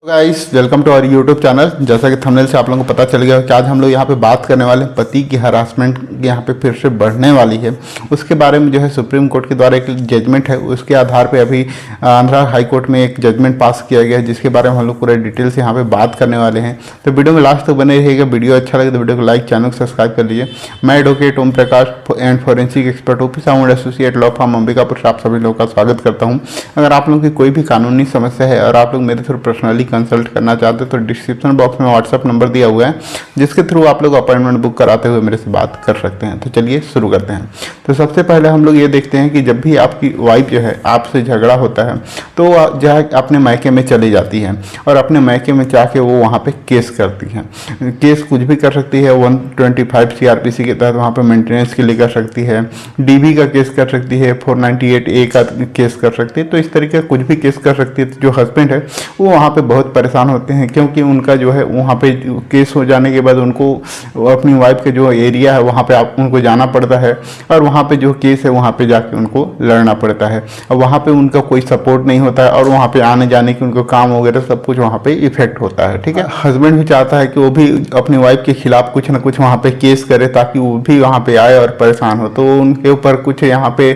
Guys welcome to our YouTube channel. जैसा कि thumbnail से आप लोगों को पता चल गया कि आज हम लोग यहाँ पे बात करने वाले हैं पति की हरासमेंट यहाँ पे फिर से बढ़ने वाली है उसके बारे में। जो है सुप्रीम कोर्ट के द्वारा एक जजमेंट है, उसके आधार पे अभी आंध्रा हाई कोर्ट में एक जजमेंट पास किया गया है, जिसके बारे में हम लोग पूरे डिटेल से यहाँ पे बात करने वाले हैं। तो वीडियो में लास्ट तक बने रहिएगा। वीडियो अच्छा लगे तो वीडियो को लाइक, चैनल को सब्सक्राइब कर लीजिए। मैं advocate Om Prakash and forensic expert office and associate law firm Ambikapur से आप सभी लोगों का स्वागत करता हूँ। अगर आप लोगों की कोई भी कानूनी समस्या है और आप लोग मेरे थ्रू पर्सनली कंसल्ट करना चाहते हैं तो डिस्क्रिप्शन बॉक्स में व्हाट्सअप नंबर दिया हुआ है, जिसके थ्रू आप लोग अपॉइंटमेंट बुक कराते हुए मेरे से बात कर सकते हैं। तो चलिए शुरू करते हैं। तो सबसे पहले हम लोग ये देखते हैं कि जब भी आपकी वाइफ जो है आपसे झगड़ा होता है तो जो है अपने मायके में चली जाती है और अपने मायके में जाके वो वहाँ पे केस करती है। केस कुछ भी कर सकती है, 125 CRPC के तहत वहाँ पे मेंटेनेंस के लिए कर सकती है, DB का केस कर सकती है, 498A का केस कर सकती है। तो इस तरीके का कुछ भी केस कर सकती है। तो जो हस्बैंड है वो वहाँ पे बहुत परेशान होते हैं, क्योंकि उनका जो है वहाँ पे केस हो जाने के बाद उनको अपनी वाइफ के जो एरिया है वहाँ पे उनको जाना पड़ता है और वहाँ पे जो केस है वहाँ पे जाके उनको लड़ना पड़ता है। और वहाँ पे उनका कोई सपोर्ट नहीं होता है और वहाँ पे आने जाने की उनको काम वगैरह सब कुछ वहाँ पे इफेक्ट होता है। ठीक है, हस्बैंड भी चाहता है कि वो भी अपनी वाइफ के खिलाफ कुछ ना कुछ वहाँ पे केस करे ताकि वो भी वहाँ पे आए और परेशान हो। तो उनके ऊपर कुछ यहाँ पे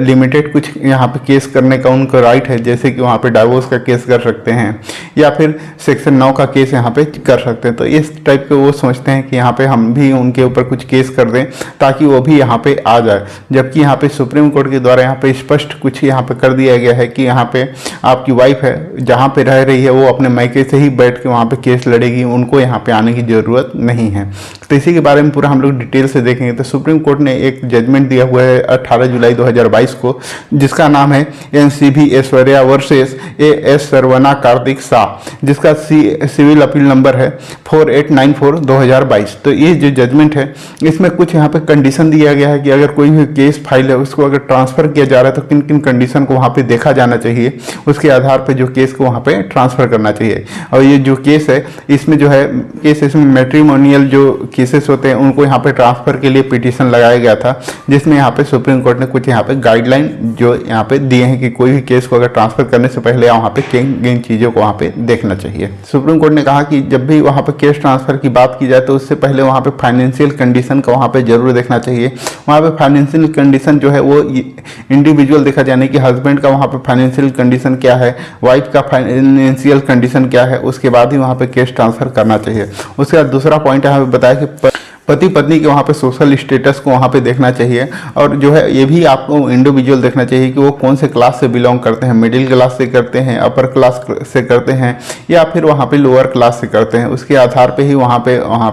लिमिटेड कुछ यहाँ पे केस करने का उनको राइट है, जैसे कि वहाँ पे डाइवोर्स का केस कर सकते हैं या फिर सेक्शन 9 का केस यहाँ पे कर सकते हैं। तो इस टाइप के वो सोचते हैं कि यहाँ पे हम भी उनके ऊपर कुछ केस कर दें ताकि वो भी यहाँ पे आ जाए। जबकि यहाँ पे सुप्रीम कोर्ट के द्वारा यहाँ पे स्पष्ट कुछ यहाँ पे कर दिया गया है कि यहाँ पे आपकी वाइफ है जहाँ पे रह रही है वो अपने मायके से ही बैठ के वहाँ पे केस लड़ेगी, उनको यहाँ पे आने की ज़रूरत नहीं है। तो इसी के बारे में पूरा हम लोग डिटेल से देखेंगे। तो सुप्रीम कोर्ट ने एक जजमेंट दिया हुआ है 18 जुलाई 2022 को, जिसका नाम है NCB Aishwarya versus AS Saravana Kartik Shah, जिसका सिविल अपील नंबर है 4894/2022। तो ये जो जजमेंट है इसमें कुछ यहाँ पे कंडीशन दिया गया है कि अगर कोई भी केस फाइल है उसको अगर ट्रांसफ़र किया जा रहा है तो किन किन कंडीशन को वहाँ पे देखा जाना चाहिए, उसके आधार पे जो केस को वहाँ पे ट्रांसफ़र करना चाहिए। और ये जो केस है इसमें जो है इसमें मैट्रिमोनियल जो केसेस होते हैं उनको यहाँ पे ट्रांसफ़र के लिए पिटीशन लगाया गया था, जिसमें यहाँ पे सुप्रीम कोर्ट ने कुछ यहाँ पे गाइडलाइन जो यहाँ पे दिए हैं कि कोई भी केस को अगर ट्रांसफ़र करने से पहले वहाँ पे किन चीज़ों को वहाँ पे देखना चाहिए। सुप्रीम कोर्ट ने कहा कि जब भी वहाँ पे केस ट्रांसफ़र की बात की जाए तो उससे पहले वहाँ पे फाइनेंशियल कंडीशन का वहाँ पे जरूर देखना चाहिए। वहाँ पे फाइनेंशियल कंडीशन जो है वो इंडिविजुअल देखा जाने कि हस्बैंड का वहाँ पे फाइनेंशियल कंडीशन क्या है, वाइफ का फाइनेंशियल कंडीशन क्या है, उसके बाद ही वहाँ पे केस ट्रांसफ़र करना चाहिए। उसके बाद दूसरा पॉइंट यहाँ पे बताया कि पति पत्नी के वहाँ पे सोशल स्टेटस को वहाँ पे देखना चाहिए और जो है ये भी आपको इंडिविजुअल देखना चाहिए कि वो कौन से क्लास से बिलोंग करते हैं, मिडिल क्लास से करते हैं, अपर क्लास से करते हैं या फिर वहाँ पे लोअर क्लास से करते हैं। उसके आधार पे ही वहाँ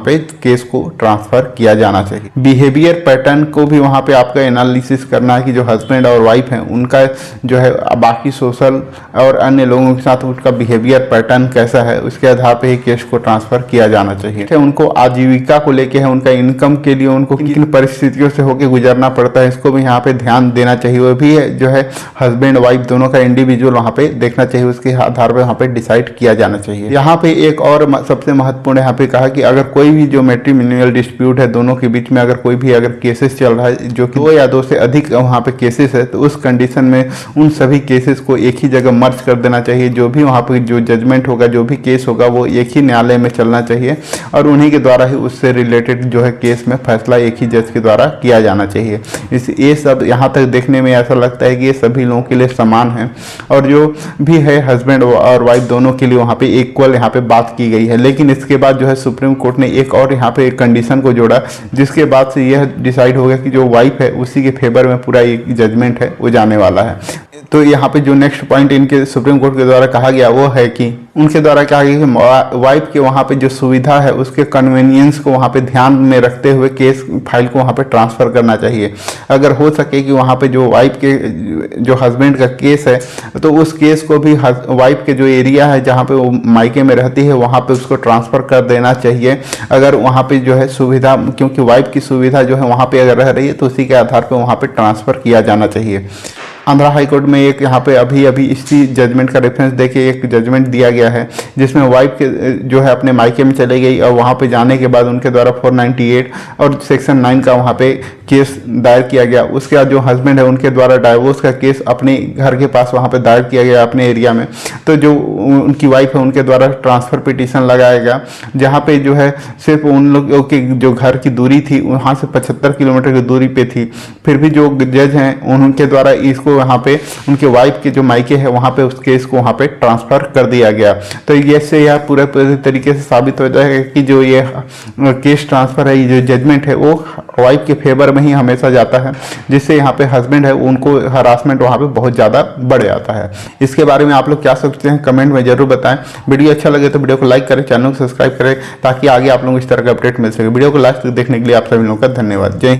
पे केस को ट्रांसफ़र किया जाना चाहिए। बिहेवियर पैटर्न को भी वहाँ पे आपका एनालिसिस करना है कि जो हस्बैंड और वाइफ हैं उनका जो है बाकी सोशल और अन्य लोगों के साथ उनका बिहेवियर पैटर्न कैसा है, उसके आधार पर ही केस को ट्रांसफ़र किया जाना चाहिए। उनको आजीविका को लेकर उनका इनकम के लिए उनको किन परिस्थितियों से होकर गुजरना पड़ता है, इसको भी यहाँ पे ध्यान देना चाहिए। वो भी है जो है हस्बैंड वाइफ दोनों का इंडिविजुअल वहाँ पे देखना चाहिए, उसके आधार पर वहाँ पे डिसाइड किया जाना चाहिए। यहाँ पे एक और सबसे महत्वपूर्ण यहाँ पे कहा कि अगर कोई भी जो मैट्रिमोनियल डिस्प्यूट है दोनों के बीच में अगर केसेस चल रहा है जो कि 2 या 2 से अधिक वहाँ पे केसेस है, तो उस कंडीशन में उन सभी केसेस को एक ही जगह मर्ज कर देना चाहिए। जो भी वहाँ पे जो जजमेंट होगा, जो भी केस होगा वो एक ही न्यायालय में चलना चाहिए और उन्हीं के द्वारा ही उससे रिलेटेड जो है केस में फैसला एक ही जज के द्वारा किया जाना चाहिए। ये सब यहाँ तक देखने में ऐसा लगता है कि ये सभी लोगों के लिए समान है और जो भी है हस्बैंड और वाइफ दोनों के लिए वहाँ पे इक्वल यहाँ पे बात की गई है। लेकिन इसके बाद जो है सुप्रीम कोर्ट ने एक और यहाँ पे एक कंडीशन को जोड़ा, जिसके बाद से यह डिसाइड हो गया कि जो वाइफ है उसी के फेवर में पूरा एक जजमेंट है वो जाने वाला है। तो यहाँ पे जो नेक्स्ट पॉइंट इनके सुप्रीम कोर्ट के द्वारा कहा गया वो है कि उनके द्वारा कहा गया कि वाइफ के वहाँ पे जो सुविधा है उसके कन्वीनियंस को वहाँ पे ध्यान में रखते हुए केस फाइल को वहाँ पे ट्रांसफ़र करना चाहिए। अगर हो सके कि वहाँ पे जो वाइफ के जो हस्बैंड का केस है तो उस केस को भी वाइफ के जो एरिया है जहाँ पे वो मायके में रहती है वहाँ पे उसको ट्रांसफ़र कर देना चाहिए। अगर वहाँ पे जो है सुविधा, क्योंकि वाइफ की सुविधा जो है वहाँ पे अगर रह रही है तो उसी के आधार पर वहाँ पे ट्रांसफ़र किया जाना चाहिए। आंध्रा हाई कोर्ट में एक यहाँ पे अभी अभी इसी जजमेंट का रेफरेंस देके एक जजमेंट दिया गया है, जिसमें वाइफ के जो है अपने मायके में चली गई और वहाँ पे जाने के बाद उनके द्वारा 498 और सेक्शन 9 का वहाँ पे केस दायर किया गया। उसके बाद जो हस्बैंड है उनके द्वारा डाइवोर्स का केस अपने घर के पास वहाँ पे दायर किया गया अपने एरिया में। तो जो उनकी वाइफ है उनके द्वारा ट्रांसफ़र पिटीशन लगाया गया, जहाँ पे जो है सिर्फ उन लोगों के जो घर की दूरी थी वहाँ से 75 किलोमीटर की दूरी पे थी। फिर भी जो जज हैं उनके द्वारा इसको वहाँ पे उनके वाइफ के जो मायके है वहाँ पे उस केस को वहाँ पे ट्रांसफ़र कर दिया गया। तो ये से यह पूरे तरीके से साबित हो जाएगा कि जो ये केस ट्रांसफ़र है, ये जो जजमेंट है वो वाइफ के फेवर में ही हमेशा जाता है, जिससे यहाँ पे हस्बैंड है उनको हरासमेंट वहाँ पे बहुत ज़्यादा बढ़ जाता है। इसके बारे में आप लोग क्या सोचते हैं कमेंट में जरूर बताएं। वीडियो अच्छा लगे तो वीडियो को लाइक करें, चैनल को सब्सक्राइब करें, ताकि आगे आप लोगों को इस तरह का अपडेट मिल सके। वीडियो को लास्ट तक देखने के लिए आप सभी लोगों का धन्यवाद। जय